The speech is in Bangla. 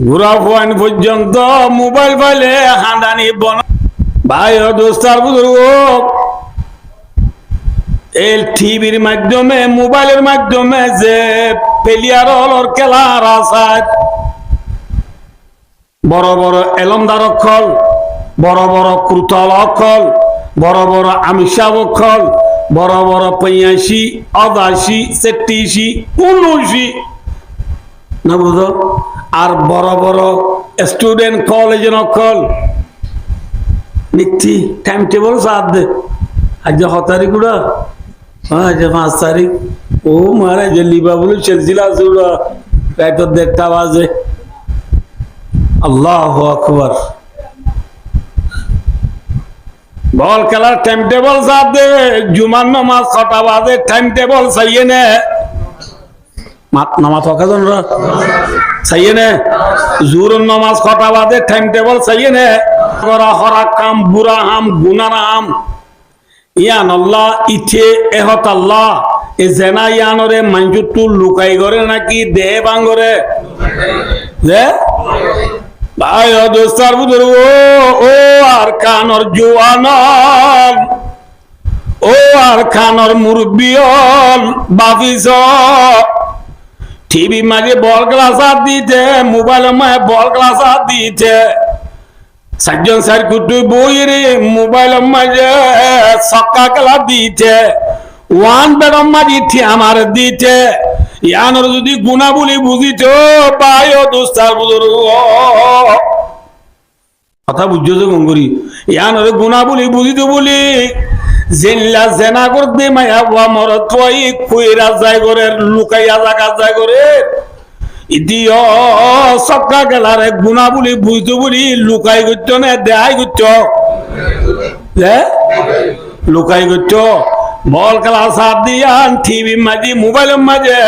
ঘুরা ফোন পর্যন্ত মোবাইল পাইলে হাঁদানি বন ভাই ও দোস্তার বুজুর্গ এই টিভির মাধ্যমে মোবাইলের মাধ্যমে যে প্লেয়ার হলর খেলার আসায় বড় বড় এলমদার অক্ষল বড় বড় ক্রুতল অক্ষল বড় বড় আমিষাব অক্ষল বড় বড় 85 ৮৮ 86 ৭৯ না বুঝো আর বড় বড় স্টুডেন্ট কলেজের অক্ষল নিচ্ছি টাইম টেবল সাথ দে আজ 6 তারিখ উড়া আজ 5 তারিখ ও মারা যে লিবা বলে চলছিল জুড়া রাত 1:30 বাজে আল্লাহু আকবার বল খেলার টাইম টেবল সাথ দে জুমার নামাজ 6টা বাজে টাইম টেবল চাইয়ে নে নামাজ কখন চাইয়ে নে জোহরের নামাজ 6টা বাজে টাইম টেবল চাইয়ে নে করা হরা কাম বুড়া হাম গুনার হাম ইয়ান আল্লাহ ইচ্ছে এহত আল্লাহ এ জেনা ইয়ানরে মাঞ্জুতু লুকাই করে নাকি দেহ বাঙ্গরে যে ভাই ও দোস্তার বুজুর্গ ও আর কানর জোয়ানল ও আর খানর মুরব্বিয়ল বাফিস টিভি মাঝে বল ক্লাস আর দিতে মোবাইল মাঝে বল ক্লাস আর দিতে সাতজন স্যার কুটু বই রে মোবাইল মাঝে সক্কা খেলা দিতে ওয়ান বেডম মাঝে আমার দিতে ইয়ানোর যদি গুণাবলী বুঝিত পাই ও দোস্তার বুজুর্গ কথা বুঝছো তো গঙ্গুরি ইয়ানোর গুণাবলী বুঝিত বলি জেল্লা জেনা করতে মায়া ওয়া মর তুই কইরা যায় করে লুকাইয়া জায়গা যায় করে ইদিও সক্কা গেলারে গুণাবলী বুঝিত বলি লুকাই করতো না দেখাই করতো লুকাই করতো বল খেলা সাথ দিয়া টিভি মাঝে মোবাইলের মাঝে